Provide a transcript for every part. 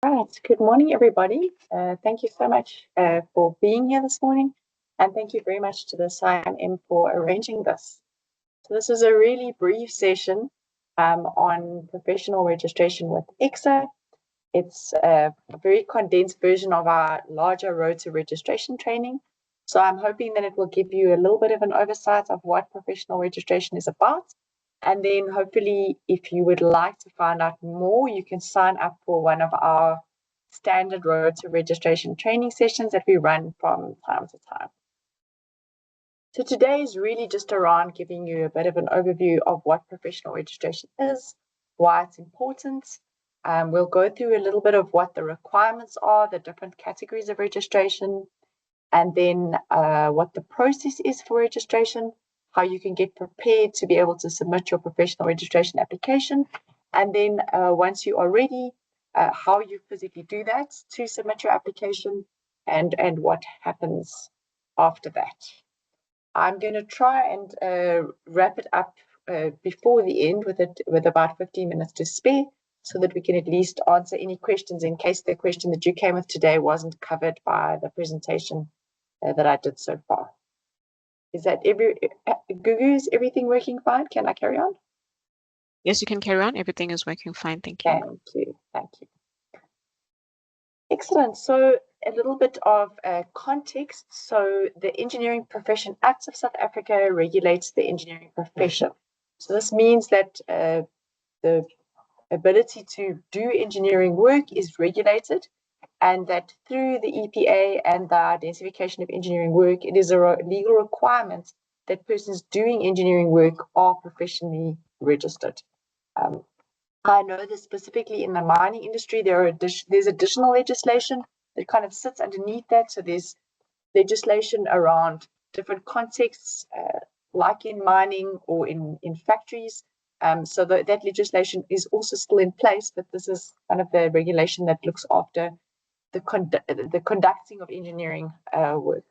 Right. Good morning, everybody. Thank you so much for being here this morning. And thank you very much to the CIM for arranging this. So this is a really brief session on professional registration with ECSA. It's a very condensed version of our larger road to registration training. So I'm hoping that it will give you a little bit of an oversight of what professional registration is about. And then hopefully, if you would like to find out more, you can sign up for one of our standard road to registration training sessions that we run from time to time. So today is really just around giving you a bit of an overview of what professional registration is, why it's important. We'll go through a little bit of what the requirements are, the different categories of registration, and then what the process is for registration, how you can get prepared to be able to submit your professional registration application, and then once you are ready, how you physically do that to submit your application, and what happens after that. I'm going to try and wrap it up before the end with about 15 minutes to spare, so that we can at least answer any questions in case the question that you came with today wasn't covered by the presentation that I did so far. Is that Gugu, is everything working fine? Can I carry on? Yes, you can carry on. Everything is working fine. Thank you. Thank you. Excellent. So a little bit of context. So the Engineering Profession Act of South Africa regulates the engineering profession. So this means that the ability to do engineering work is regulated, and that through the EPA and the identification of engineering work, it is a legal requirement that persons doing engineering work are professionally registered. I know that specifically in the mining industry, there's additional legislation that kind of sits underneath that. So there's legislation around different contexts, like in mining or in factories. So that legislation is also still in place, but this is kind of the regulation that looks after the conducting of engineering work.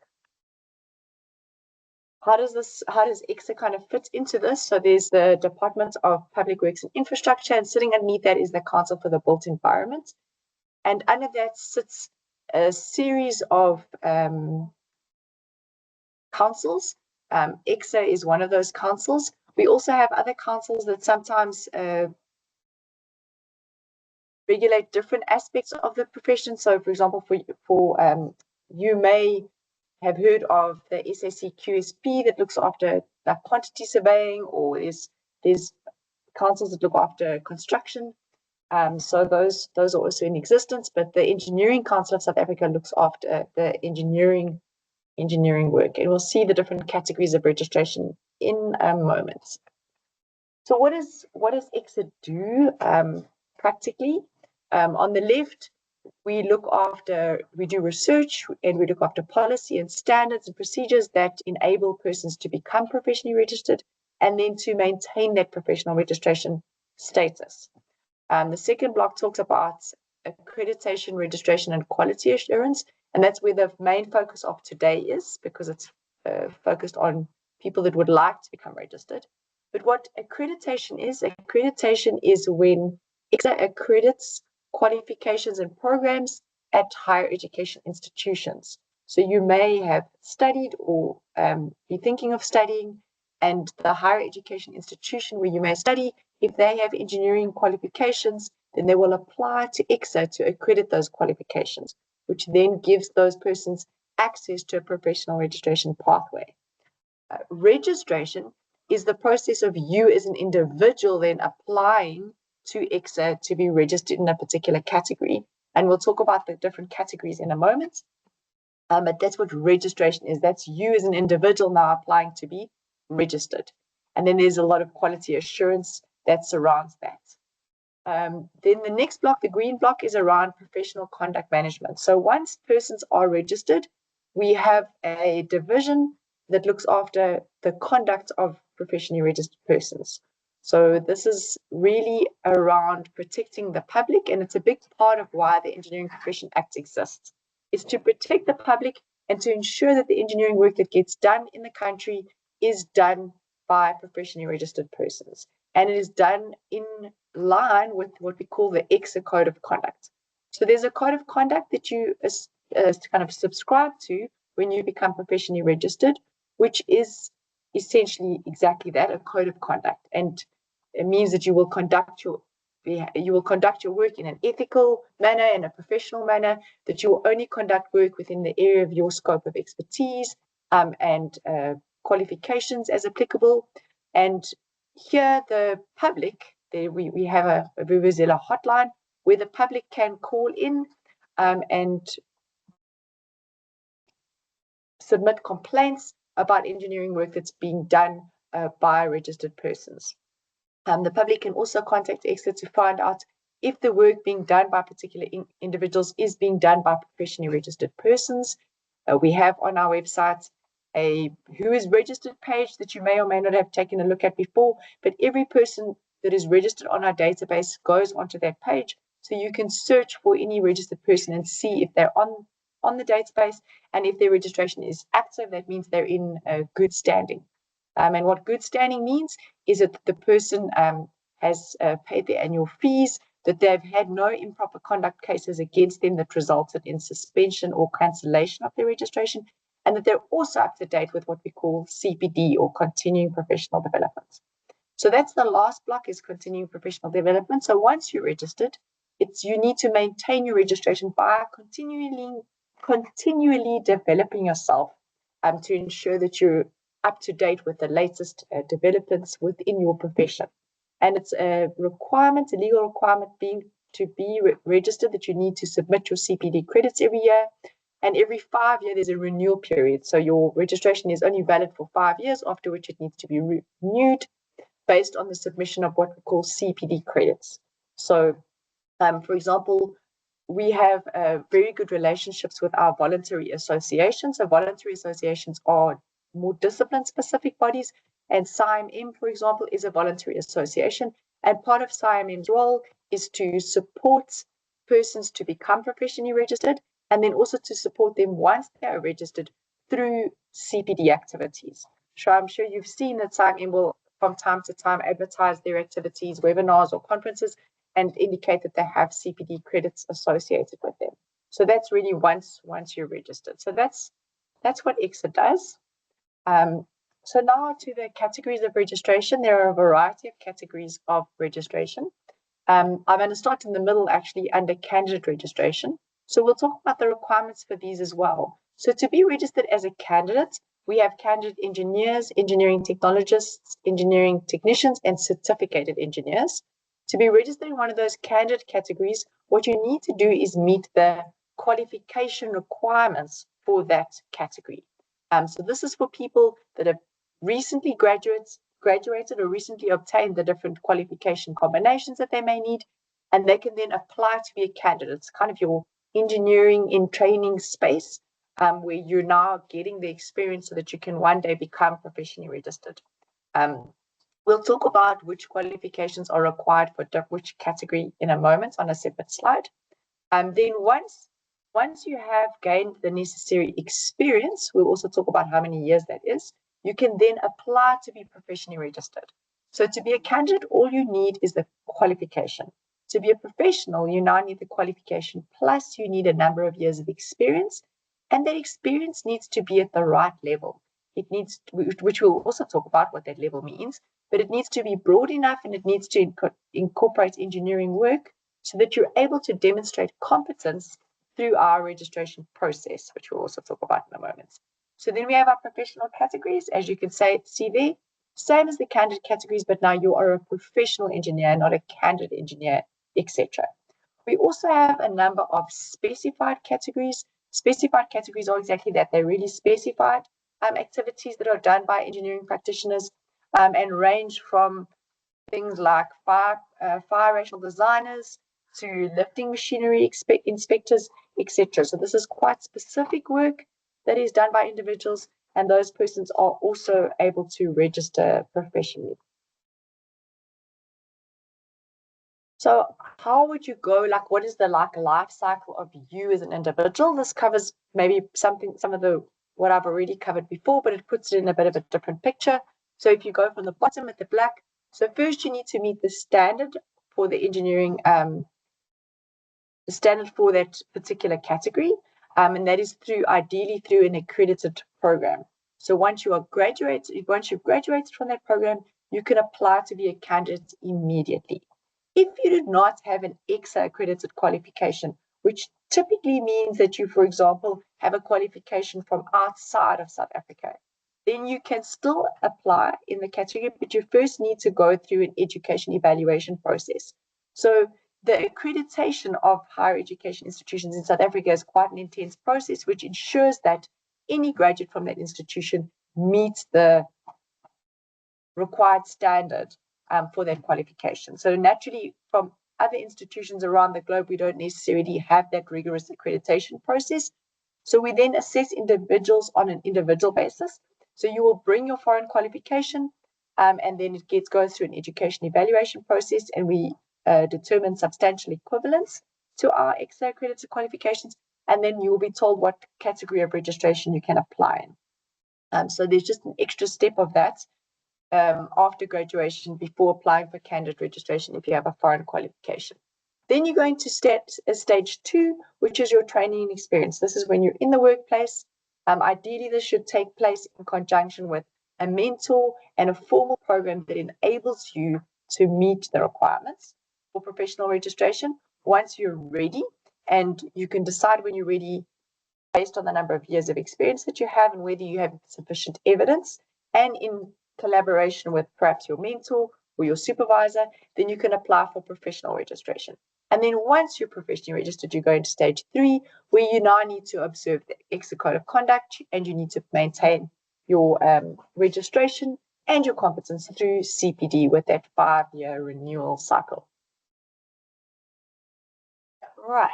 How does ECSA kind of fit into this? So there's the Department of Public Works and Infrastructure, and sitting underneath that is the Council for the Built Environment. And under that sits a series of councils. ECSA is one of those councils. We also have other councils that sometimes regulate different aspects of the profession. So, for example, you may have heard of the SAC QSP that looks after the quantity surveying, or there's councils that look after construction. So those are also in existence, but the Engineering Council of South Africa looks after the engineering work, and we'll see the different categories of registration in a moment. So what does ECSA do practically? On the left, we do research, and we look after policy and standards and procedures that enable persons to become professionally registered and then to maintain that professional registration status. The second block talks about accreditation, registration, and quality assurance, and that's where the main focus of today is, because it's focused on people that would like to become registered. But what accreditation is when ECSA accredits qualifications and programs at higher education institutions. So you may have studied or be thinking of studying, and the higher education institution where you may study, if they have engineering qualifications, then they will apply to ECSA to accredit those qualifications, which then gives those persons access to a professional registration pathway. Registration is the process of you as an individual then applying to ECSA to be registered in a particular category. And we'll talk about the different categories in a moment. But that's what registration is. That's you as an individual now applying to be registered. And then there's a lot of quality assurance that surrounds that. Then the next block, the green block, is around professional conduct management. So once persons are registered, we have a division that looks after the conduct of professionally registered persons. So this is really around protecting the public, and it's a big part of why the Engineering Profession Act exists. It's to protect the public and to ensure that the engineering work that gets done in the country is done by professionally registered persons. And it is done in line with what we call the ECSA Code of Conduct. So there's a code of conduct that you kind of subscribe to when you become professionally registered, which is essentially exactly that, a code of conduct. And it means that you will conduct your work in an ethical manner, in a professional manner, that you will only conduct work within the area of your scope of expertise and qualifications as applicable. And here the public, we have a Vuvuzela hotline where the public can call in and submit complaints about engineering work that's being done by registered persons. The public can also contact ECSA to find out if the work being done by particular individuals is being done by professionally registered persons. We have on our website a who is registered page that you may or may not have taken a look at before, but every person that is registered on our database goes onto that page. So you can search for any registered person and see if they're on the database, and if their registration is active, that means they're in good standing. And what good standing means is that the person has paid their annual fees, that they've had no improper conduct cases against them that resulted in suspension or cancellation of their registration, and that they're also up to date with what we call CPD, or continuing professional development. So that's the last block, is continuing professional development. So once you're registered, you need to maintain your registration by continually developing yourself to ensure that you're up to date with the latest developments within your profession. And it's a requirement, a legal requirement, being to be registered, that you need to submit your CPD credits every year. And every 5 years, there's a renewal period. So your registration is only valid for 5 years, after which it needs to be renewed based on the submission of what we call CPD credits. So, for example, we have very good relationships with our voluntary associations. So voluntary associations are more discipline-specific bodies, and SIMM, for example, is a voluntary association. And part of SIMM's role is to support persons to become professionally registered, and then also to support them once they are registered through CPD activities. So I'm sure you've seen that SIMM will from time to time advertise their activities, webinars or conferences, and indicate that they have CPD credits associated with them. So that's really once you're registered. So that's what ECSA does. So now to the categories of registration. There are a variety of categories of registration. I'm going to start in the middle, actually, under candidate registration. So we'll talk about the requirements for these as well. So to be registered as a candidate, we have candidate engineers, engineering technologists, engineering technicians, and certificated engineers. To be registered in one of those candidate categories, what you need to do is meet the qualification requirements for that category. So this is for people that have recently graduated or recently obtained the different qualification combinations that they may need, and they can then apply to be a candidate. It's kind of your engineering in training space, where you're now getting the experience so that you can one day become professionally registered. We'll talk about which qualifications are required for which category in a moment on a separate slide. Then once you have gained the necessary experience, we'll also talk about how many years that is, you can then apply to be professionally registered. So to be a candidate, all you need is the qualification. To be a professional, you now need the qualification, plus you need a number of years of experience, and that experience needs to be at the right level. It needs, which we'll also talk about what that level means, but it needs to be broad enough, and it needs to incorporate engineering work so that you're able to demonstrate competence through our registration process, which we'll also talk about in a moment. So then we have our professional categories, as you can see there, same as the candidate categories, but now you are a professional engineer, not a candidate engineer, etc. We also have a number of specified categories. Specified categories are exactly that. They're really specified activities that are done by engineering practitioners and range from things like fire rational designers to lifting machinery inspectors, etc. So this is quite specific work that is done by individuals, and those persons are also able to register professionally. So how would you go, like what is the life cycle of you as an individual? This covers maybe some of the what I've already covered before, but it puts it in a bit of a different picture. So if you go from the bottom at the black, so first you need to meet the standard for the engineering standard for that particular category, and that is ideally through an accredited program. So once you've graduated from that program, you can apply to be a candidate immediately. If you do not have an ECSA accredited qualification, which typically means that you, for example, have a qualification from outside of South Africa, then you can still apply in the category, but you first need to go through an education evaluation process. So the accreditation of higher education institutions in South Africa is quite an intense process, which ensures that any graduate from that institution meets the required standard for that qualification. So naturally, from other institutions around the globe, we don't necessarily have that rigorous accreditation process. So we then assess individuals on an individual basis. So you will bring your foreign qualification, and then it goes through an education evaluation process, and we determine substantial equivalence to our ECSA accredited qualifications, and then you will be told what category of registration you can apply in. So there's just an extra step of that after graduation before applying for candidate registration if you have a foreign qualification. Then you go into stage 2, which is your training experience. This is when you're in the workplace. Ideally, this should take place in conjunction with a mentor and a formal program that enables you to meet the requirements for professional registration once you're ready. And you can decide when you're ready based on the number of years of experience that you have and whether you have sufficient evidence. And in collaboration with perhaps your mentor or your supervisor, then you can apply for professional registration. And then once you're professionally registered, you go into stage 3, where you now need to observe the ECSA Code of Conduct, and you need to maintain your registration and your competence through CPD with that 5-year renewal cycle. Right.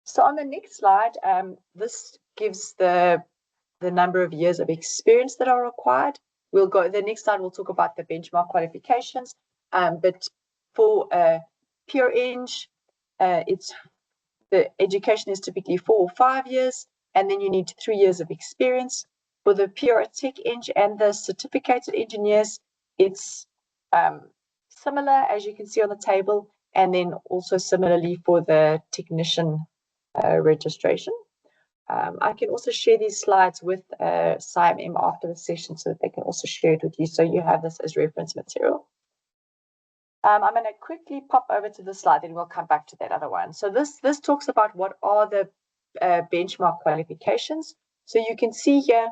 So on the next slide, this gives the number of years of experience that are required. The next slide we'll talk about the benchmark qualifications, but for pure Eng, the education is typically 4 or 5 years, and then you need 3 years of experience. For the pure tech Eng and the certificated engineers, it's similar, as you can see on the table, and then also similarly for the technician registration. I can also share these slides with SIMM after the session so that they can also share it with you, so you have this as reference material. I'm going to quickly pop over to the slide, and we'll come back to that other one. So this talks about what are the benchmark qualifications. So you can see here,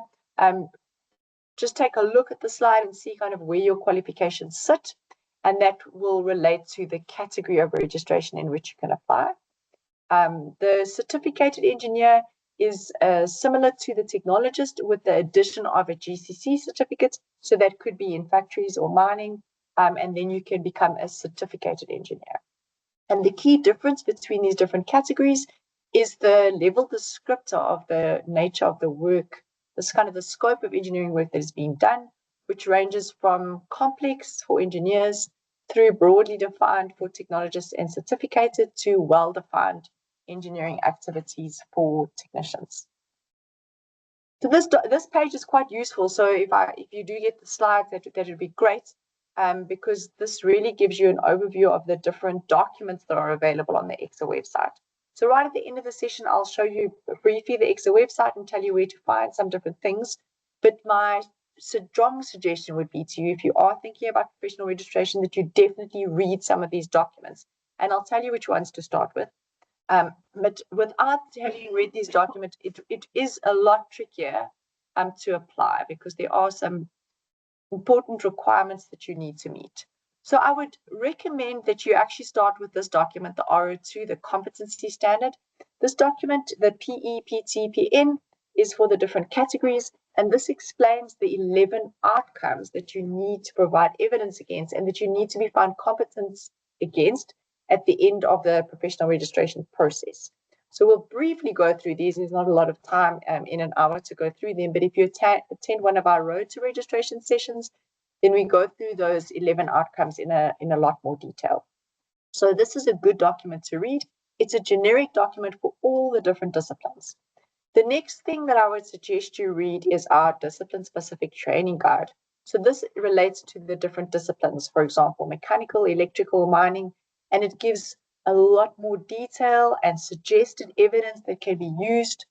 just take a look at the slide and see kind of where your qualifications sit, and that will relate to the category of registration in which you can apply. The certificated engineer is similar to the technologist with the addition of a GCC certificate. So that could be in factories or mining, and then you can become a certificated engineer. And the key difference between these different categories is the level descriptor of the nature of the work. This kind of the scope of engineering work that is being done, which ranges from complex for engineers through broadly defined for technologists and certificated to well-defined engineering activities for technicians. So this page is quite useful. So if you do get the slides, that would be great, because this really gives you an overview of the different documents that are available on the ECSA website. So right at the end of the session, I'll show you briefly the ECSA website and tell you where to find some different things. But my strong suggestion would be to you, if you are thinking about professional registration, that you definitely read some of these documents. And I'll tell you which ones to start with. But without having read these documents, it is a lot trickier to apply, because there are some important requirements that you need to meet. So I would recommend that you actually start with this document, the RO2, the competency standard. This document, the PE, PT, PN, is for the different categories, and this explains the 11 outcomes that you need to provide evidence against and that you need to be found competent against at the end of the professional registration process. So we'll briefly go through these. There's not a lot of time in an hour to go through them, but if you attend one of our Road to Registration sessions, then we go through those 11 outcomes in a lot more detail. So this is a good document to read. It's a generic document for all the different disciplines. The next thing that I would suggest you read is our discipline-specific training guide. So this relates to the different disciplines, for example, mechanical, electrical, mining, and it gives a lot more detail and suggested evidence that can be used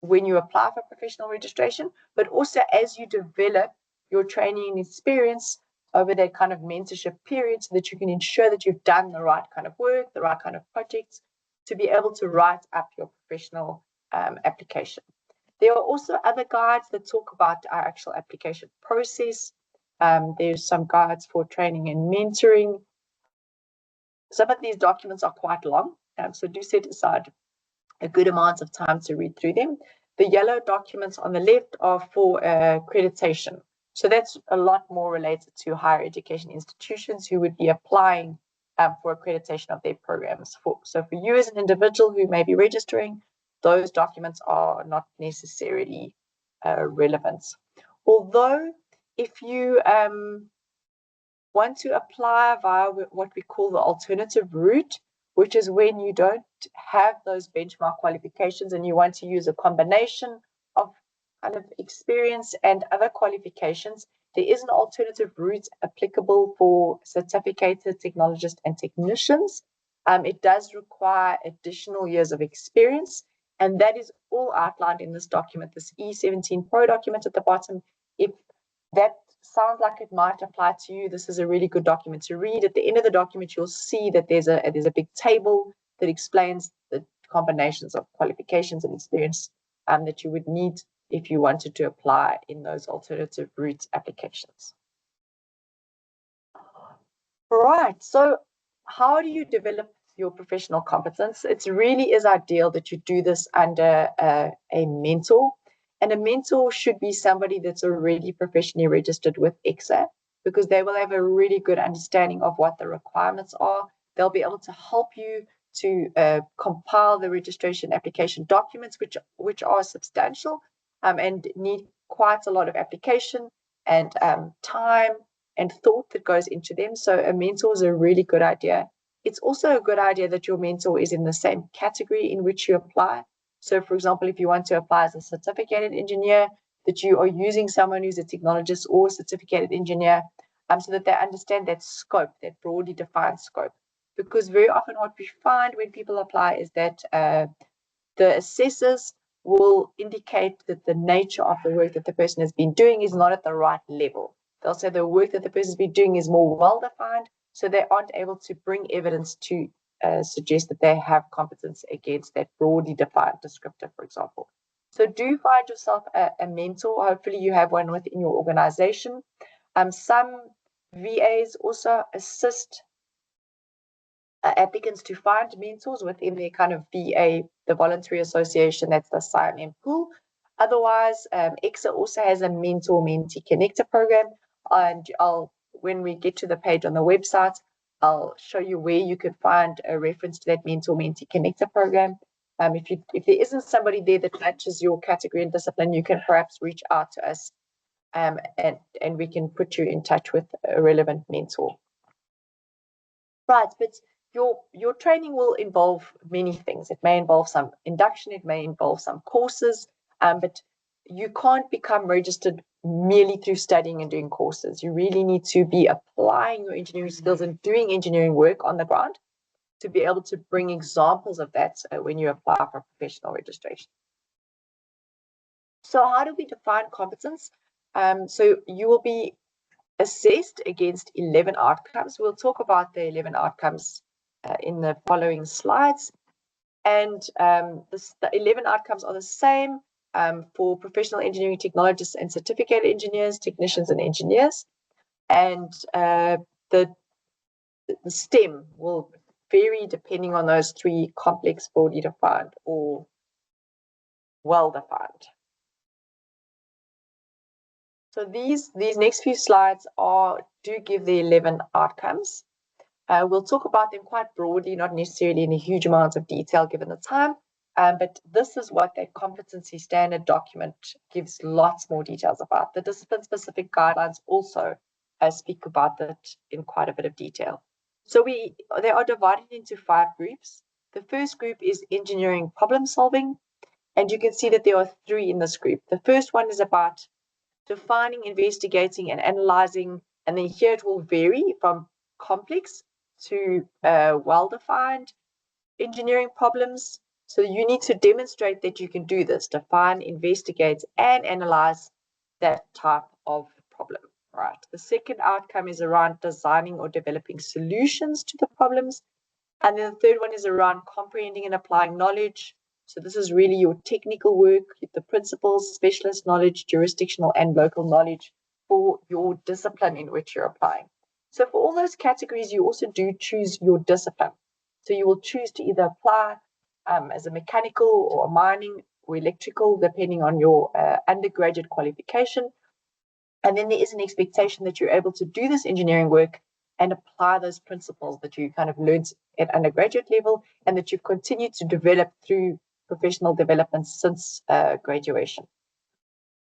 when you apply for professional registration, but also as you develop your training and experience over that kind of mentorship period, so that you can ensure that you've done the right kind of work, the right kind of projects, to be able to write up your professional application. There are also other guides that talk about our actual application process. There's some guides for training and mentoring. Some of these documents are quite long, so do set aside a good amount of time to read through them. The yellow documents on the left are for accreditation. So that's a lot more related to higher education institutions who would be applying for accreditation of their programs. So for you as an individual who may be registering, those documents are not necessarily relevant. Although if you want to apply via what we call the alternative route, which is when you don't have those benchmark qualifications and you want to use a combination of kind of experience and other qualifications, there is an alternative route applicable for certificated technologists and technicians. It does require additional years of experience, and that is all outlined in this document, this E17 Pro document at the bottom. If that sounds like it might apply to you, this is a really good document to read. At the end of the document, you'll see that there's a big table that explains the combinations of qualifications and experience that you would need if you wanted to apply in those alternative route applications. Right, so how do you develop your professional competence? It really is ideal that you do this under a mentor. And a mentor should be somebody that's already professionally registered with ECSA, because they will have a really good understanding of what the requirements are. They'll be able to help you to compile the registration application documents, which are substantial and need quite a lot of application and time and thought that goes into them. So a mentor is a really good idea. It's also a good idea that your mentor is in the same category in which you apply. So, for example, if you want to apply as a certificated engineer, that you are using someone who's a technologist or a certificated engineer, so that they understand that scope, that broadly defined scope. Because very often what we find when people apply is that the assessors will indicate that the nature of the work that the person has been doing is not at the right level. They'll say the work that the person's been doing is more well-defined, so they aren't able to bring evidence to suggest that they have competence against that broadly defined descriptor, for example. So do find yourself a mentor. Hopefully you have one within your organization. Some VAs also assist applicants to find mentors within their kind of VA, the voluntary association, that's the CIMM pool. Otherwise, ECSA also has a mentor-mentee connector program, and when we get to the page on the website, I'll show you where you can find a reference to that mentor-mentee connector program. If there isn't somebody there that matches your category and discipline, you can perhaps reach out to us and we can put you in touch with a relevant mentor. Right, but your training will involve many things. It may involve some induction, it may involve some courses, but you can't become registered merely through studying and doing courses. You really need to be applying your engineering skills and doing engineering work on the ground to be able to bring examples of that when you apply for professional registration. So how do we define competence? So you will be assessed against 11 outcomes. We'll talk about the 11 outcomes in the following slides. And the 11 outcomes are the same for professional engineering technologists and certificated engineers, technicians and engineers. And the STEM will vary depending on those three: complex, broadly defined, or well-defined. So these next few slides do give the 11 outcomes. We'll talk about them quite broadly, not necessarily in a huge amount of detail given the time, but this is what that competency standard document gives lots more details about. The discipline-specific guidelines also speak about that in quite a bit of detail. So they are divided into 5 groups. The first group is engineering problem solving, and you can see that there are 3 in this group. The first one is about defining, investigating, and analyzing, and then here it will vary from complex to well-defined engineering problems. So you need to demonstrate that you can do this, define, investigate, and analyze that type of problem, right? The second outcome is around designing or developing solutions to the problems. And then the third one is around comprehending and applying knowledge. So this is really your technical work, the principles, specialist knowledge, jurisdictional and local knowledge for your discipline in which you're applying. So for all those categories, you also do choose your discipline. So you will choose to either apply as a mechanical or a mining or electrical, depending on your undergraduate qualification. And then there is an expectation that you're able to do this engineering work and apply those principles that you kind of learned at undergraduate level and that you've continued to develop through professional development since graduation.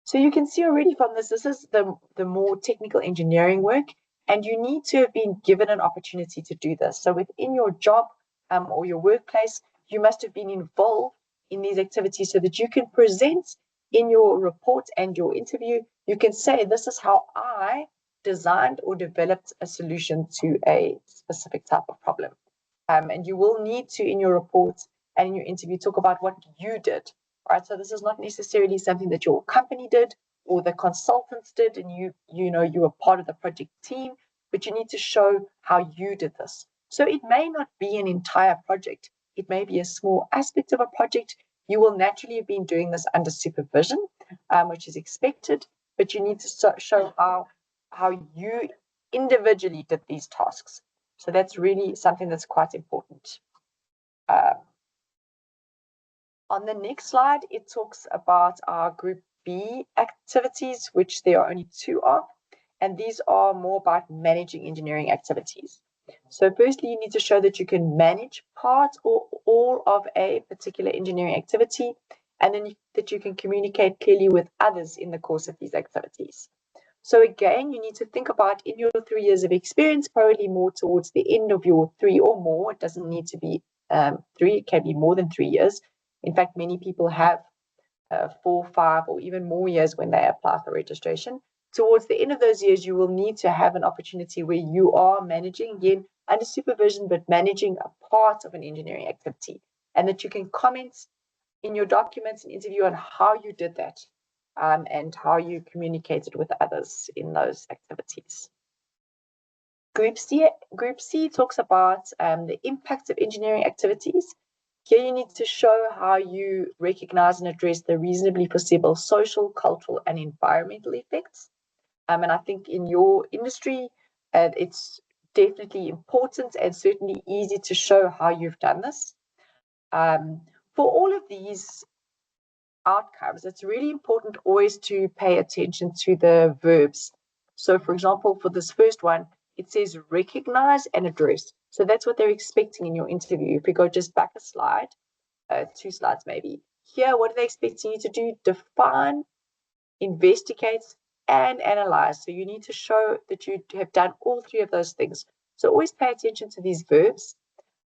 So you can see already from this is the more technical engineering work, and you need to have been given an opportunity to do this. So within your job or your workplace, you must have been involved in these activities so that you can present in your report and your interview, you can say, this is how I designed or developed a solution to a specific type of problem. And you will need to, in your report and in your interview, talk about what you did, right? So this is not necessarily something that your company did or the consultants did, and you were part of the project team, but you need to show how you did this. So it may not be an entire project. It may be a small aspect of a project. You will naturally have been doing this under supervision, which is expected, but you need to show how you individually did these tasks. So that's really something that's quite important. On the next slide, it talks about our Group B activities, which there are only 2 of, and these are more about managing engineering activities. So firstly, you need to show that you can manage part or all of a particular engineering activity, and then that you can communicate clearly with others in the course of these activities. So again, you need to think about in your 3 years of experience, probably more towards the end of your 3 or more. It doesn't need to be 3, it can be more than 3 years. In fact, many people have 4, 5, or even more years when they apply for registration. Towards the end of those years, you will need to have an opportunity where you are managing, again, under supervision, but managing a part of an engineering activity, and that you can comment in your documents and interview on how you did that and how you communicated with others in those activities. Group C talks about the impact of engineering activities. Here you need to show how you recognize and address the reasonably foreseeable social, cultural, and environmental effects. And I think in your industry, it's definitely important and certainly easy to show how you've done this. For all of these outcomes, it's really important always to pay attention to the verbs. So for example, for this first one, it says recognize and address. So that's what they're expecting in your interview. If we go just back a slide, 2 slides maybe. Here, what are they expecting you to do? Define, investigate, and analyze. So you need to show that you have done all 3 of those things. So always pay attention to these verbs.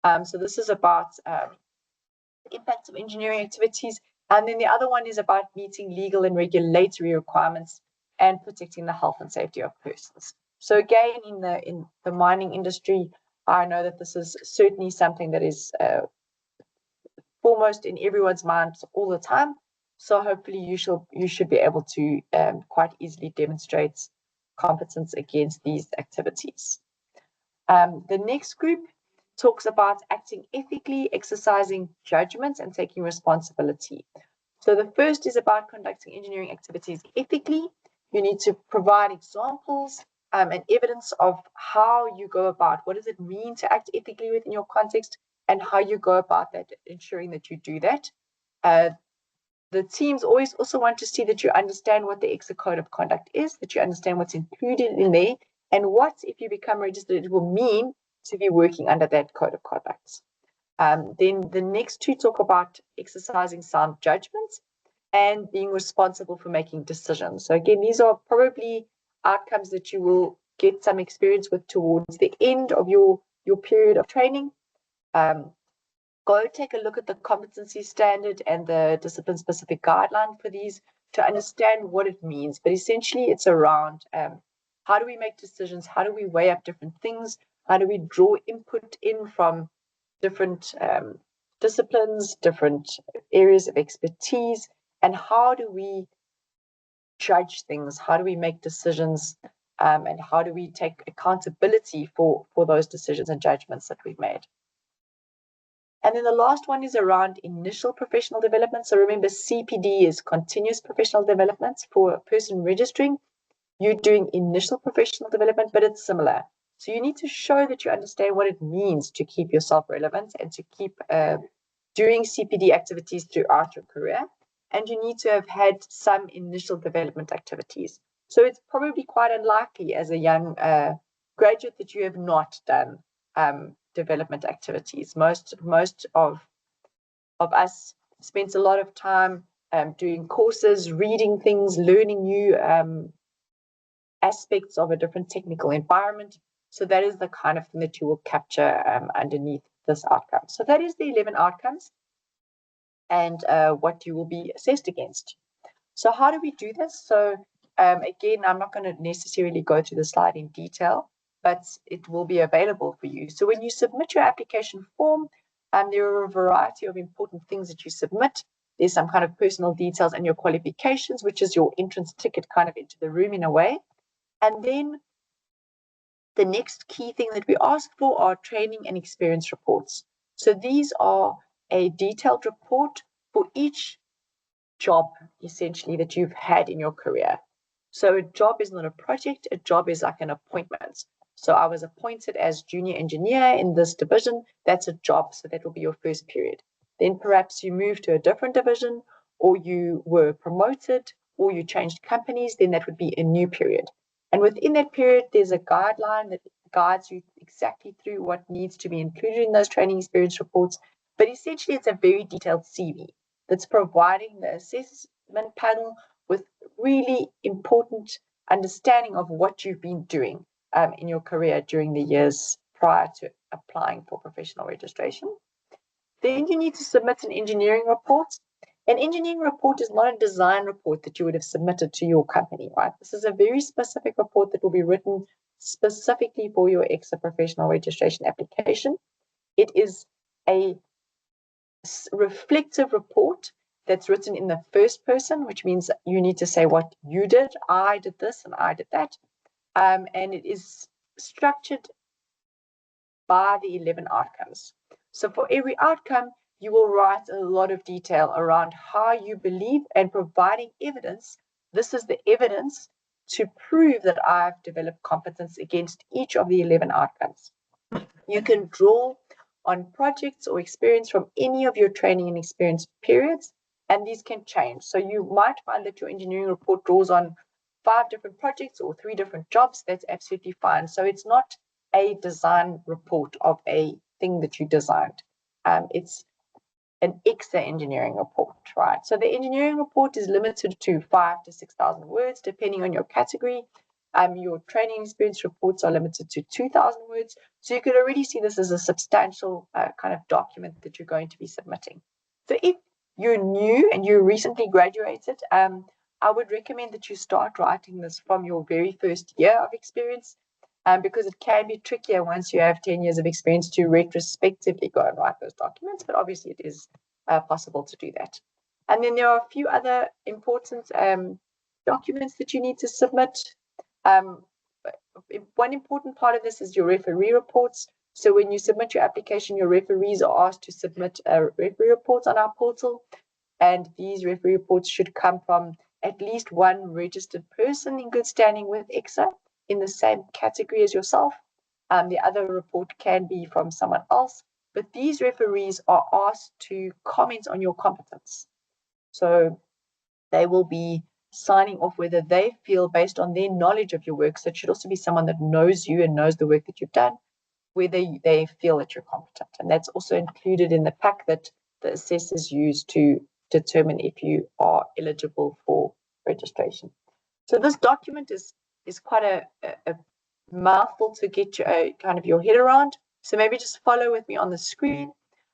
So this is about the impact of engineering activities. And then the other one is about meeting legal and regulatory requirements and protecting the health and safety of persons. So again, in the mining industry, I know that this is certainly something that is foremost in everyone's minds all the time. So hopefully you should be able to quite easily demonstrate competence against these activities. The next group talks about acting ethically, exercising judgment, and taking responsibility. So the first is about conducting engineering activities ethically. You need to provide examples and evidence of how you go about what does it mean to act ethically within your context and how you go about that, ensuring that you do that. The teams always also want to see that you understand what the ECSA Code of Conduct is, that you understand what's included in there, and what, if you become registered, it will mean to be working under that Code of Conduct. Then the next 2 talk about exercising sound judgment and being responsible for making decisions. So again, these are probably outcomes that you will get some experience with towards the end of your period of training. Go take a look at the competency standard and the discipline-specific guideline for these to understand what it means. But essentially, it's around how do we make decisions? How do we weigh up different things? How do we draw input in from different disciplines, different areas of expertise, and how do we judge things? How do we make decisions, and how do we take accountability for those decisions and judgments that we've made? And then the last one is around initial professional development. So remember, CPD is continuous professional development. For a person registering, you're doing initial professional development, but it's similar. So you need to show that you understand what it means to keep yourself relevant and to keep doing CPD activities throughout your career. And you need to have had some initial development activities. So it's probably quite unlikely as a young graduate that you have not done development activities. Most of us spent a lot of time doing courses, reading things, learning new aspects of a different technical environment. So that is the kind of thing that you will capture underneath this outcome. So that is the 11 outcomes and what you will be assessed against. So how do we do this? So again, I'm not going to necessarily go through the slide in detail, but it will be available for you. So when you submit your application form, there are a variety of important things that you submit. There's some kind of personal details and your qualifications, which is your entrance ticket kind of into the room in a way. And then the next key thing that we ask for are training and experience reports. So these are a detailed report for each job, essentially, that you've had in your career. So a job is not a project, a job is like an appointment. So I was appointed as junior engineer in this division, that's a job, so that will be your first period. Then perhaps you move to a different division, or you were promoted, or you changed companies, then that would be a new period. And within that period, there's a guideline that guides you exactly through what needs to be included in those training experience reports. But essentially, it's a very detailed CV that's providing the assessment panel with really important understanding of what you've been doing in your career during the years prior to applying for professional registration. Then you need to submit an engineering report. An engineering report is not a design report that you would have submitted to your company, right? This is a very specific report that will be written specifically for your ECSA professional registration application. It is a reflective report that's written in the first person, which means you need to say what you did. I did this and I did that. And it is structured by the 11 outcomes. So for every outcome, you will write a lot of detail around how you believe and providing evidence. This is the evidence to prove that I've developed competence against each of the 11 outcomes. You can draw on projects or experience from any of your training and experience periods, and these can change. So you might find that your engineering report draws on 5 different projects or 3 different jobs. That's absolutely fine. So it's not a design report of a thing that you designed. It's an ECSA engineering report, right? So the engineering report is limited to 5,000 to 6,000 words, depending on your category. Your training experience reports are limited to 2,000 words. So you could already see this as a substantial kind of document that you're going to be submitting. So if you're new and you recently graduated, I would recommend that you start writing this from your very first year of experience, because it can be trickier once you have 10 years of experience to retrospectively go and write those documents, but obviously it is possible to do that. And then there are a few other important documents that you need to submit. One important part of this is your referee reports. So when you submit your application, your referees are asked to submit referee reports on our portal. And these referee reports should come from at least one registered person in good standing with ECSA in the same category as yourself. The other report can be from someone else, but these referees are asked to comment on your competence. So they will be signing off whether they feel, based on their knowledge of your work, so it should also be someone that knows you and knows the work that you've done, whether they feel that you're competent. And that's also included in the pack that the assessors use to determine if you are eligible for registration. So this document is quite a mouthful to get kind of your head around. So maybe just follow with me on the screen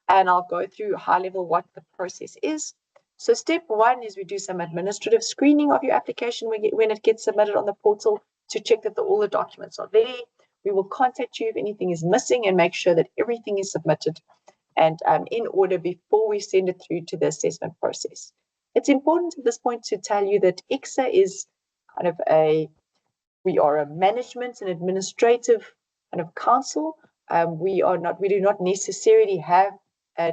and I'll go through high level what the process is. So step 1 is we do some administrative screening of your application when it gets submitted on the portal to check that all the documents are there. We will contact you if anything is missing and make sure that everything is submitted and in order before we send it through to the assessment process. It's important at this point to tell you that ECSA is kind of we are a management and administrative kind of council. We do not necessarily have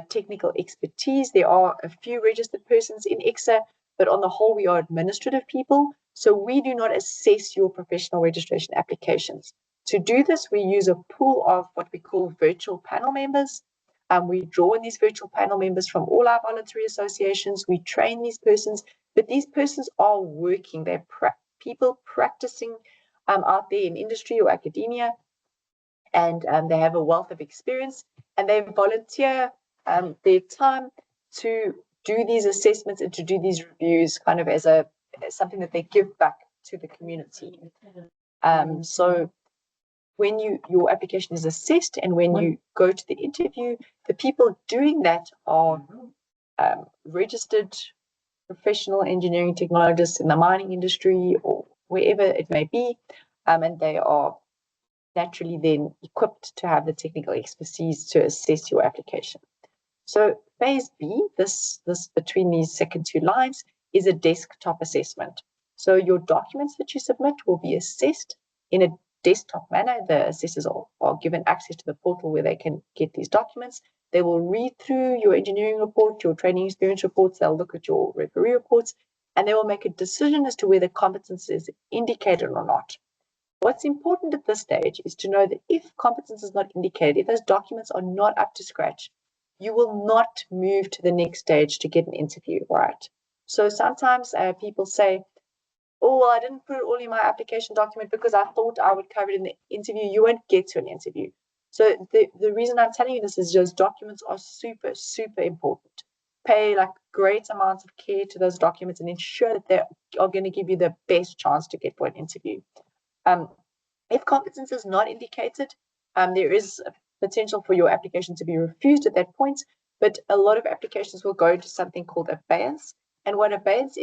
technical expertise. There are a few registered persons in ECSA, but on the whole, we are administrative people. So we do not assess your professional registration applications. To do this, we use a pool of what we call virtual panel members. We draw in these virtual panel members from all our voluntary associations. We train these persons, but these persons are working. They're people practicing out there in industry or academia, and they have a wealth of experience, and they volunteer their time to do these assessments and to do these reviews kind of as something that they give back to the community. So when your application is assessed and when you go to the interview, the people doing that are registered professional engineering technologists in the mining industry or wherever it may be, and they are naturally then equipped to have the technical expertise to assess your application. So phase B, this between these second two lines, is a desktop assessment. So your documents that you submit will be assessed in a desktop manner. The assessors are given access to the portal where they can get these documents. They will read through your engineering report, your training experience reports, they'll look at your referee reports, and they will make a decision as to whether competence is indicated or not. What's important at this stage is to know that if competence is not indicated, if those documents are not up to scratch, you will not move to the next stage to get an interview, right? So sometimes people say, oh, well, I didn't put it all in my application document because I thought I would cover it in the interview. You won't get to an interview. So the reason I'm telling you this is those documents are super, super important. Pay like great amounts of care to those documents and ensure that they are going to give you the best chance to get for an interview. If competence is not indicated, there is a potential for your application to be refused at that point, but a lot of applications will go into something called abeyance. And what abeyance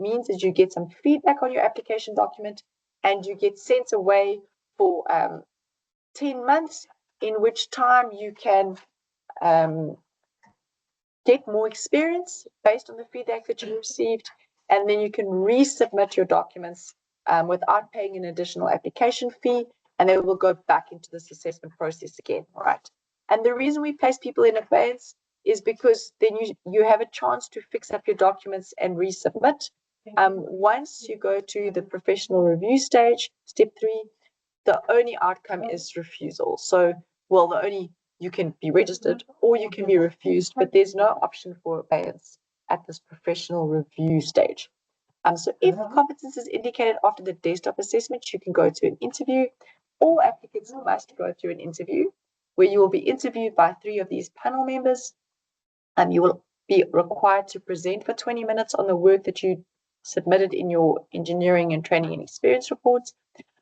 means is you get some feedback on your application document and you get sent away for 10 months, in which time you can get more experience based on the feedback that you received, and then you can resubmit your documents without paying an additional application fee, and they will go back into this assessment process again, right? And the reason we place people in abeyance is because then you have a chance to fix up your documents and resubmit. Once you go to the professional review stage, step 3, the only outcome is refusal. So, you can be registered or you can be refused, but there's no option for abeyance at this professional review stage. So if competence is indicated after the desktop assessment, you can go to an interview. All applicants must go through an interview where you will be interviewed by 3 of these panel members. You will be required to present for 20 minutes on the work that you submitted in your engineering and training and experience reports.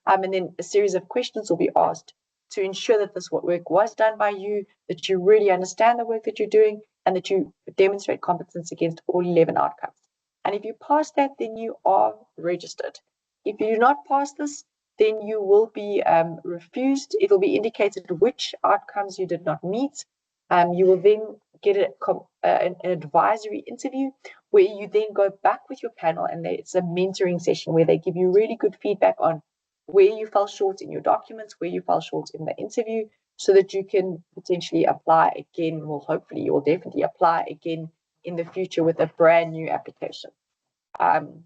And then a series of questions will be asked to ensure that this work was done by you, that you really understand the work that you're doing, and that you demonstrate competence against all 11 outcomes. And if you pass that, then you are registered. If you do not pass this, then you will be refused. It will be indicated which outcomes you did not meet. You will then get an advisory interview where you then go back with your panel, and it's a mentoring session where they give you really good feedback on where you fell short in your documents, where you fell short in the interview, so that you can potentially apply again. Well, hopefully you will definitely apply again in the future with a brand new application.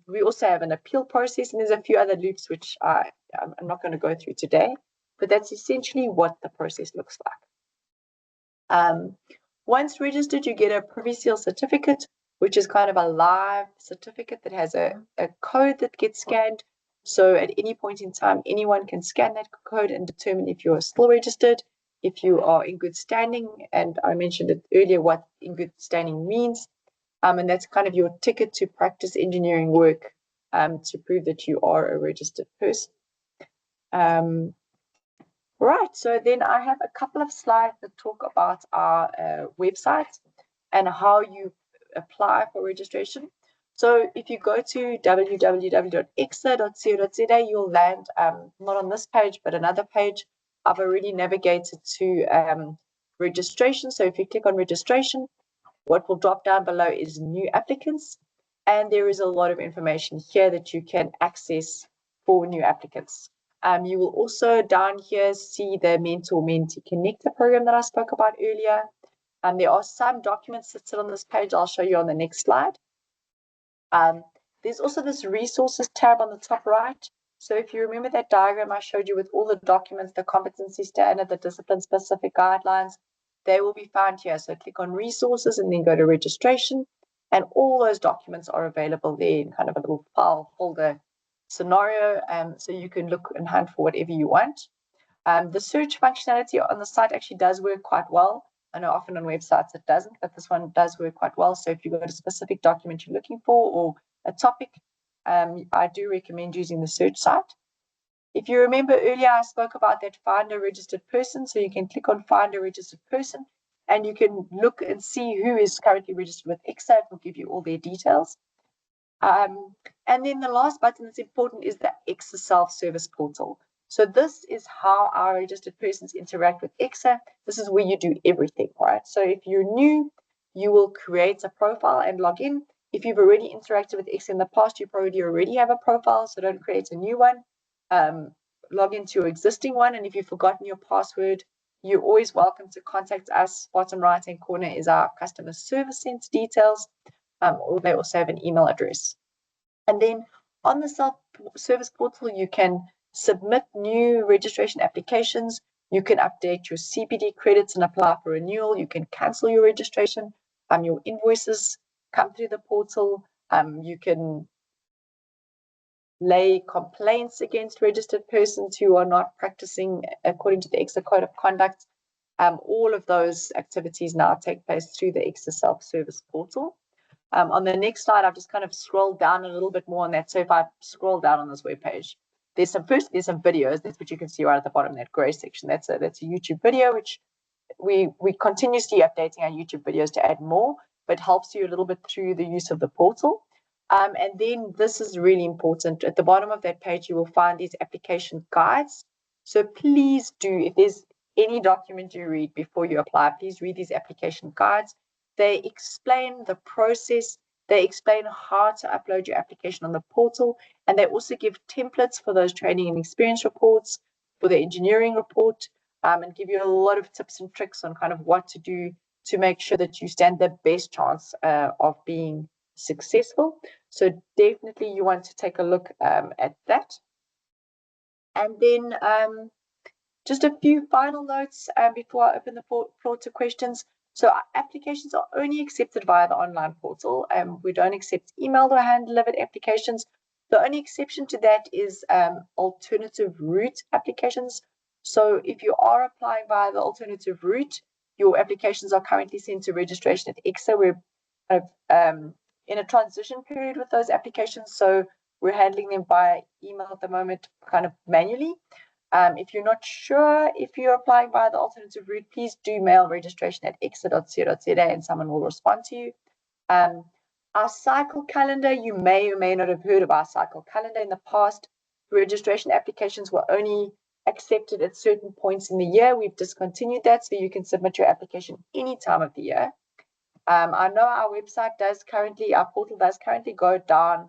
We also have an appeal process, and there's a few other loops which I'm not going to go through today, but that's essentially what the process looks like. Once registered, you get a Privy Seal certificate, which is kind of a live certificate that has a code that gets scanned. So at any point in time, anyone can scan that code and determine if you're still registered, if you are in good standing. And I mentioned it earlier what in good standing means. And that's kind of your ticket to practice engineering work to prove that you are a registered person. Right, so then I have a couple of slides that talk about our website and how you apply for registration. So if you go to www.ecsa.co.za, you'll land not on this page, but another page I've already navigated to registration. So if you click on registration, what will drop down below is new applicants. And there is a lot of information here that you can access for new applicants. You will also down here see the Mentor-Mentee Connector program that I spoke about earlier. There are some documents that sit on this page. I'll show you on the next slide. There's also this resources tab on the top right. So if you remember that diagram I showed you with all the documents, the competency standard, the discipline-specific guidelines, they will be found here. So click on resources and then go to registration. And all those documents are available there in kind of a little file folder scenario. So you can look and hunt for whatever you want. The search functionality on the site actually does work quite well. I know often on websites it doesn't, but this one does work quite well. So if you've got a specific document you're looking for or a topic, I do recommend using the search site. If you remember earlier, I spoke about that find a registered person. So you can click on find a registered person and you can look and see who is currently registered with ECSA. It will give you all their details. And then the last button that's important is the ECSA self-service portal. So this is how our registered persons interact with ECSA. This is where you do everything, right? So if you're new, you will create a profile and log in. If you've already interacted with ECSA in the past, you probably already have a profile, so don't create a new one. Log into your existing one, and if you've forgotten your password, you're always welcome to contact us. Bottom right-hand corner is our customer service center details, or they also have an email address. And then on the self-service portal, you can submit new registration applications. You can update your CPD credits and apply for renewal. You can cancel your registration. Your invoices come through the portal. You can lay complaints against registered persons who are not practicing according to the ECSA Code of Conduct. All of those activities now take place through the ECSA self-service portal. On the next slide, I've just kind of scrolled down a little bit more on that. So if I scroll down on this webpage, there's some videos. That's what you can see right at the bottom, that gray section. That's a YouTube video, which we continuously updating our YouTube videos to add more, but helps you a little bit through the use of the portal. And then this is really important. At the bottom of that page, you will find these application guides. So please do, if there's any document you read before you apply, please read these application guides. They explain the process. They explain how to upload your application on the portal. And they also give templates for those training and experience reports, for the engineering report, and give you a lot of tips and tricks on kind of what to do to make sure that you stand the best chance of being successful. So definitely you want to take a look at that. And then just a few final notes before I open the floor to questions. So our applications are only accepted via the online portal. We don't accept emailed or hand-delivered applications. The only exception to that is alternative route applications. So if you are applying via the alternative route, your applications are currently sent to registration at ECSA. We're kind of in a transition period with those applications, so we're handling them by email at the moment, kind of manually. If you're not sure if you're applying via the alternative route, please do mail registration at exa.co.za and someone will respond to you. Our cycle calendar, you may or may not have heard of our cycle calendar in the past. Registration applications were only accepted at certain points in the year. We've discontinued that, so you can submit your application any time of the year. I know our portal does currently go down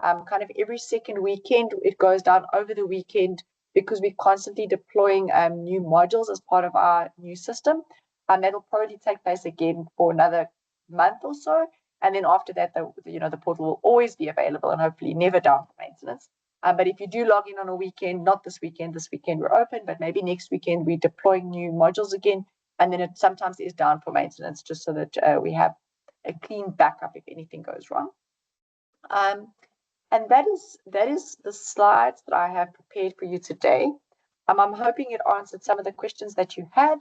kind of every second weekend. It goes down over the weekend because we're constantly deploying new modules as part of our new system. That'll probably take place again for another month or so. And then after that, the portal will always be available and hopefully never down for maintenance. But if you do log in on a weekend, not this weekend we're open, but maybe next weekend we're deploying new modules again. And then it sometimes is down for maintenance, just so that we have a clean backup if anything goes wrong. And that is the slides that I have prepared for you today. I'm hoping it answered some of the questions that you had.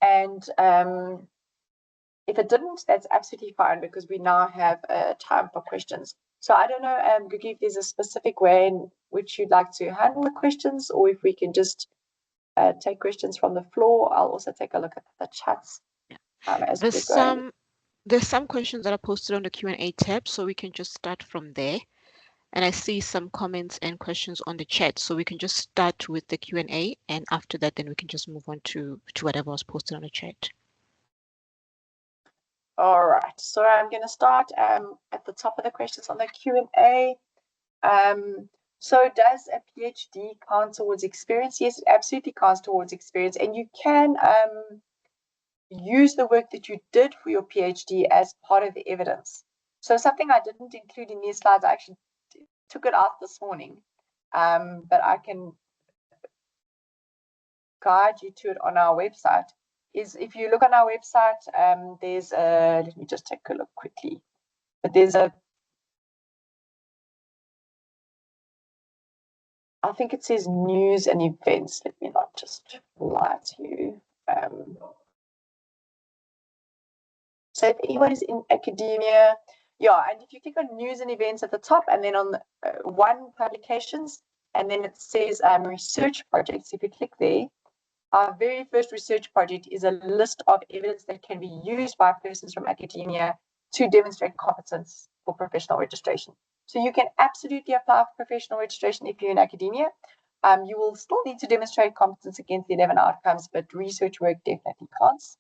And if it didn't, that's absolutely fine, because we now have time for questions. So I don't know, Gugu, if there's a specific way in which you'd like to handle the questions, or if we can just take questions from the floor. I'll also take a look at the chats as we're going. There's some questions that are posted on the Q&A tab, so we can just start from there. And I see some comments and questions on the chat, so we can just start with the Q&A, and after that, then we can just move on to whatever was posted on the chat. All right, so I'm going to start at the top of the questions on the Q&A. So does a PhD count towards experience? Yes, it absolutely counts towards experience, and you can use the work that you did for your PhD as part of the evidence. So something I didn't include in these slides, I actually took it out this morning, but I can guide you to it on our website, is if you look on our website, there's a, let me just take a look quickly, but there's a, I think it says news and events. Let me not just lie to you. So if anyone is in academia, yeah, and if you click on news and events at the top, and then on one publications, and then it says research projects. If you click there, our very first research project is a list of evidence that can be used by persons from academia to demonstrate competence for professional registration. So you can absolutely apply for professional registration if you're in academia. You will still need to demonstrate competence against the 11 outcomes, but research work definitely counts.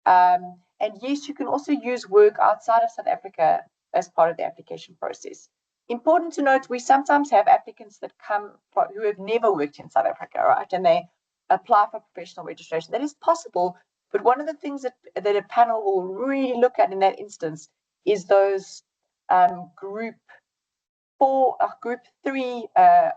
And yes, you can also use work outside of South Africa as part of the application process. Important to note, we sometimes have applicants that come who have never worked in South Africa, right? And they apply for professional registration. That is possible, but one of the things that a panel will really look at in that instance is those group 3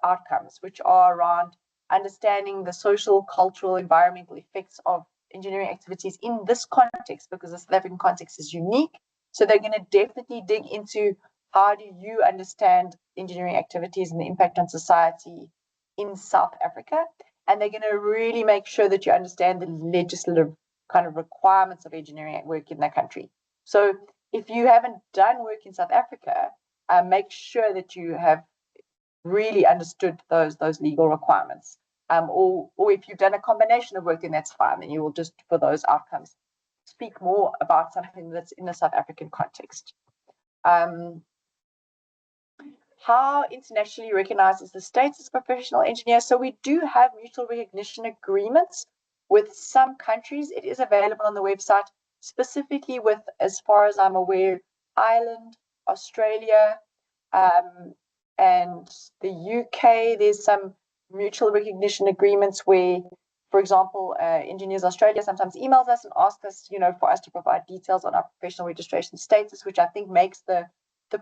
outcomes, which are around understanding the social, cultural, environmental effects of engineering activities in this context, because the South African context is unique. So they're going to definitely dig into how do you understand engineering activities and the impact on society in South Africa. And they're going to really make sure that you understand the legislative kind of requirements of engineering work in that country. So if you haven't done work in South Africa, make sure that you have really understood those legal requirements. Or if you've done a combination of work, then that's fine. And you will just, for those outcomes, speak more about something that's in a South African context. How internationally recognized is the status as a professional engineer? So we do have mutual recognition agreements with some countries. It is available on the website, specifically with, as far as I'm aware, Ireland, Australia, and the UK. There's some mutual recognition agreements where, for example, Engineers Australia sometimes emails us and asks us, for us to provide details on our professional registration status, which I think makes the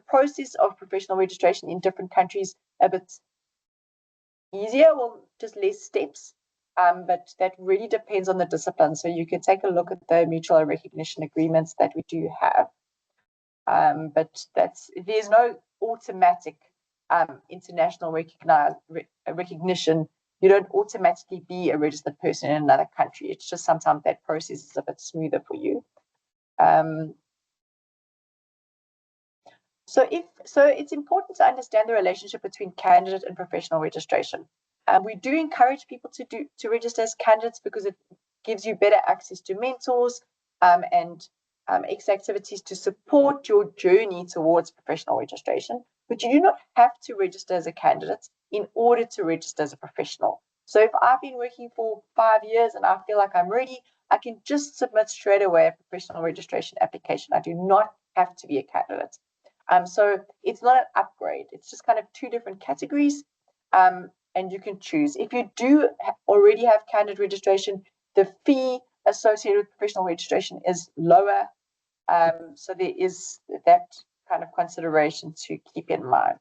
process of professional registration in different countries a bit easier, or just less steps. But that really depends on the discipline. So you can take a look at the mutual recognition agreements that we do have. But there's no automatic international recognition. You don't automatically be a registered person in another country. It's just sometimes that process is a bit smoother for you. So it's important to understand the relationship between candidate and professional registration. We do encourage people to register as candidates because it gives you better access to mentors and ECSA activities to support your journey towards professional registration. But you do not have to register as a candidate in order to register as a professional. So if I've been working for 5 years and I feel like I'm ready, I can just submit straight away a professional registration application. I do not have to be a candidate. So it's not an upgrade. It's just kind of 2 different categories, and you can choose. If you do already have candidate registration, the fee associated with professional registration is lower. So there is that kind of consideration to keep in mind.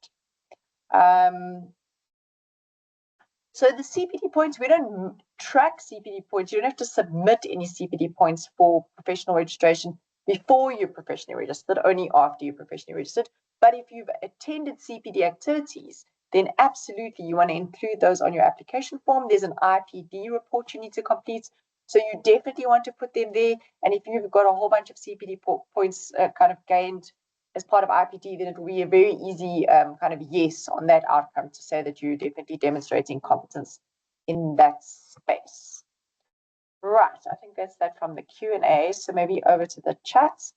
So the CPD points, we don't track CPD points. You don't have to submit any CPD points for professional registration before you're professionally registered, only after you're professionally registered. But if you've attended CPD activities, then absolutely you want to include those on your application form. There's an IPD report you need to complete. So you definitely want to put them there. And if you've got a whole bunch of CPD points kind of gained as part of IPD, then it will be a very easy kind of yes on that outcome to say that you're definitely demonstrating competence in that space. Right, I think that's that from the Q&A. So maybe over to the chat.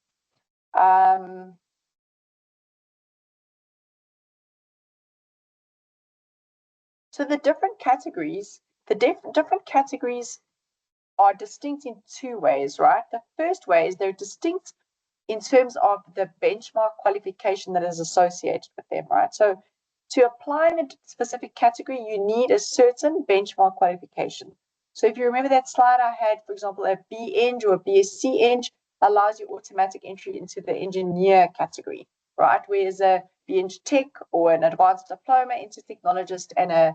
So the different categories, different categories are distinct in two ways, right? The first way is they're distinct in terms of the benchmark qualification that is associated with them, right? So to apply in a specific category, you need a certain benchmark qualification. So if you remember that slide I had, for example, a B-Eng or a BSc Eng allows you automatic entry into the engineer category, right? Whereas a B-Eng Tech or an advanced diploma into technologist and a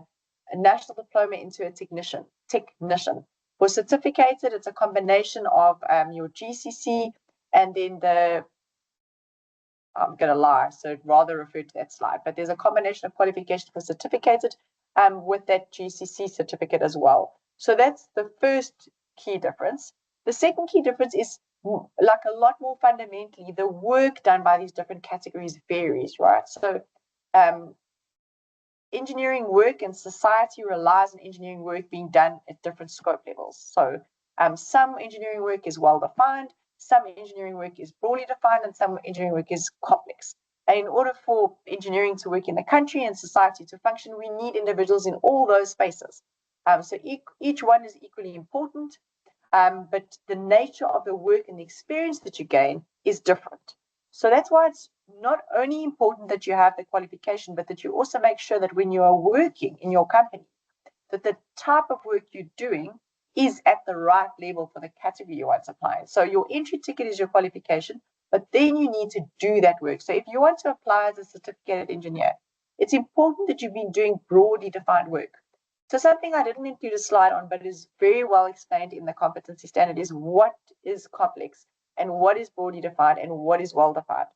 national diploma into a technician. For certificated, it's a combination of your GCC and then I'm going to lie, so I'd rather refer to that slide, but there's a combination of qualification for certificated with that GCC certificate as well. So that's the first key difference. The second key difference is like a lot more fundamentally, the work done by these different categories varies, right? So engineering work and society relies on engineering work being done at different scope levels. So some engineering work is well defined, some engineering work is broadly defined, and some engineering work is complex. And in order for engineering to work in the country and society to function, we need individuals in all those spaces. So each one is equally important, but the nature of the work and the experience that you gain is different. So that's why it's not only important that you have the qualification, but that you also make sure that when you are working in your company, that the type of work you're doing is at the right level for the category you want to apply. So your entry ticket is your qualification, but then you need to do that work. So if you want to apply as a certificated engineer, it's important that you've been doing broadly defined work. So something I didn't include a slide on, but is very well explained in the competency standard is what is complex and what is broadly defined and what is well defined.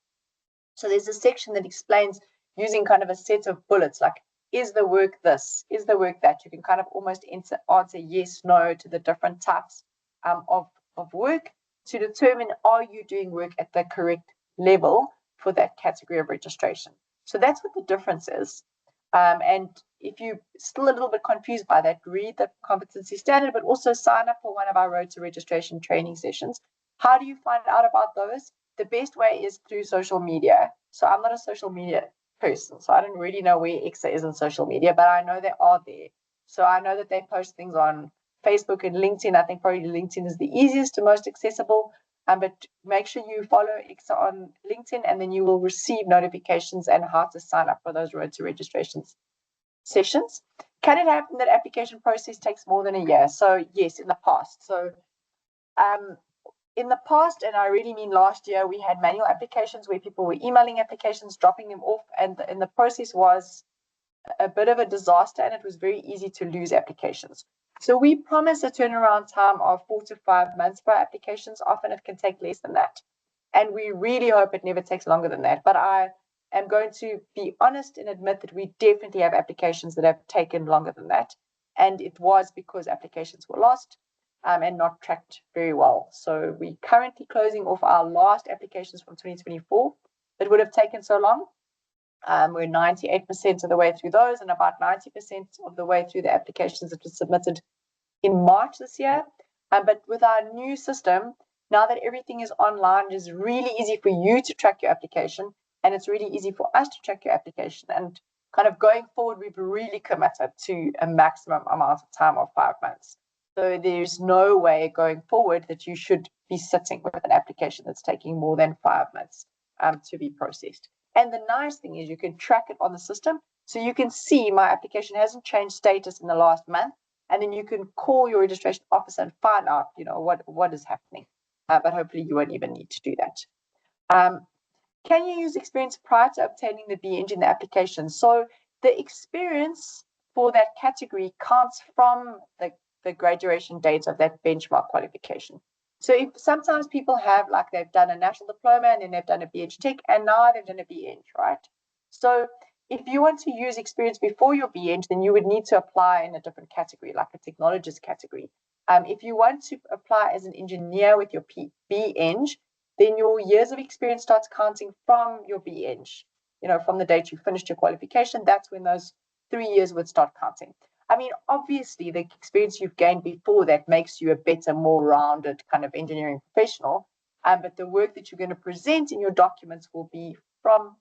So there's a section that explains using kind of a set of bullets, like, is the work this? Is the work that? You can kind of almost answer yes, no to the different types of work to determine, are you doing work at the correct level for that category of registration? So that's what the difference is. And if you're still a little bit confused by that, read the competency standard, but also sign up for one of our Road to Registration training sessions. How do you find out about those? The best way is through social media. So I'm not a social media person, so I don't really know where ECSA is in social media, but I know they are there. So I know that they post things on Facebook and LinkedIn. I think probably LinkedIn is the easiest and most accessible. But make sure you follow ECSA on LinkedIn, and then you will receive notifications and how to sign up for those Road to Registrations sessions. Can it happen that application process takes more than a year? So yes, in the past. So in the past, and I really mean last year, we had manual applications where people were emailing applications, dropping them off, and the process was a bit of a disaster, and it was very easy to lose applications. So we promise a turnaround time of 4 to 5 months for applications. Often it can take less than that. And we really hope it never takes longer than that. But I am going to be honest and admit that we definitely have applications that have taken longer than that. And it was because applications were lost and not tracked very well. So we're currently closing off our last applications from 2024 that would have taken so long. We're 98% of the way through those and about 90% of the way through the applications that were submitted in March this year. But with our new system, now that everything is online, it is really easy for you to track your application, and it's really easy for us to track your application. And kind of going forward, we've really committed to a maximum amount of time of 5 months. So there's no way going forward that you should be sitting with an application that's taking more than 5 months to be processed. And the nice thing is you can track it on the system. So you can see my application hasn't changed status in the last month. And then you can call your registration officer and find out, what is happening. But hopefully you won't even need to do that. Can you use experience prior to obtaining the B-Eng in the application? So the experience for that category counts from the graduation date of that benchmark qualification. So if sometimes people have, like, they've done a national diploma and then they've done a B-Eng Tech and now they've done a B-Eng, right? So if you want to use experience before your B-Eng, then you would need to apply in a different category, like a technologist category. If you want to apply as an engineer with your B-Eng, then your years of experience starts counting from your B-Eng, from the date you finished your qualification. That's when those 3 years would start counting. I mean, obviously, the experience you've gained before that makes you a better, more rounded kind of engineering professional. But the work that you're going to present in your documents will be from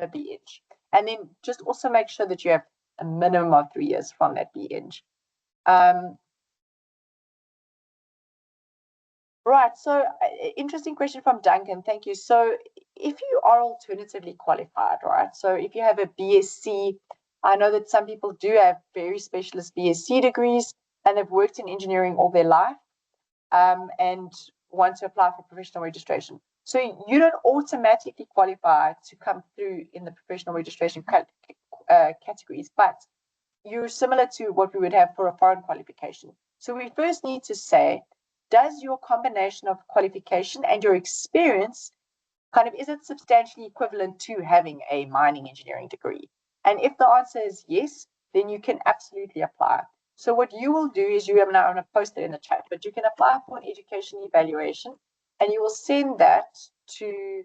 the B-Eng. And then just also make sure that you have a minimum of 3 years from that BEng. Right, so interesting question from Duncan, thank you. So if you are alternatively qualified, right, so if you have a BSc, I know that some people do have very specialist BSc degrees and they've worked in engineering all their life and want to apply for professional registration. So you don't automatically qualify to come through in the professional registration categories, but you're similar to what we would have for a foreign qualification. So we first need to say, does your combination of qualification and your experience is it substantially equivalent to having a mining engineering degree? And if the answer is yes, then you can absolutely apply. So what you will do is I'm now going to post it in the chat, but you can apply for an education evaluation and you will send that to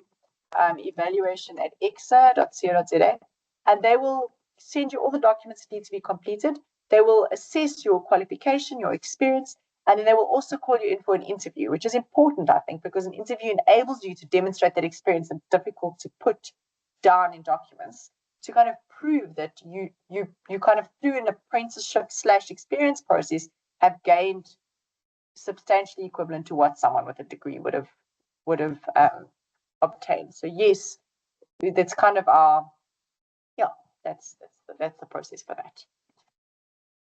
evaluation@ecsa.co.za and they will send you all the documents that need to be completed. They will assess your qualification, your experience, and then they will also call you in for an interview, which is important, I think, because an interview enables you to demonstrate that experience that's difficult to put down in documents to prove that you through an apprenticeship / experience process have gained substantially equivalent to what someone with a degree would have obtained. So yes, that's that's the process for that.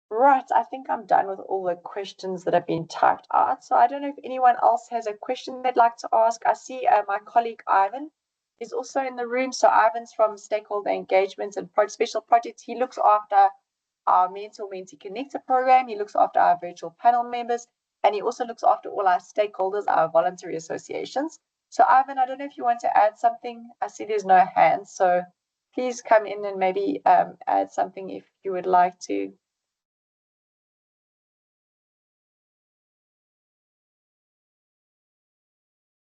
Right, I think I'm done with all the questions that have been typed out. So I don't know if anyone else has a question they'd like to ask. I see my colleague Ivan is also in the room. So Ivan's from Stakeholder Engagements and Special Projects. He looks after our Mentor-Mentee Connector program. He looks after our virtual panel members. And he also looks after all our stakeholders, our voluntary associations. So Ivan, I don't know if you want to add something. I see there's no hands. So please come in and maybe add something if you would like to.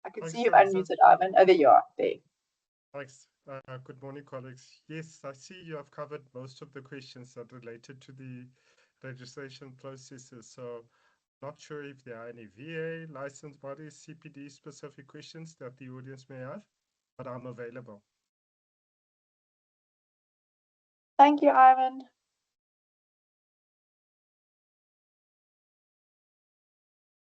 I can see you've unmuted, Ivan. Oh, there you are. There. Thanks. Good morning, colleagues. Yes, I see you have covered most of the questions that related to the registration processes. So not sure if there are any VA, licensed bodies, CPD specific questions that the audience may have, but I'm available. Thank you, Ivan.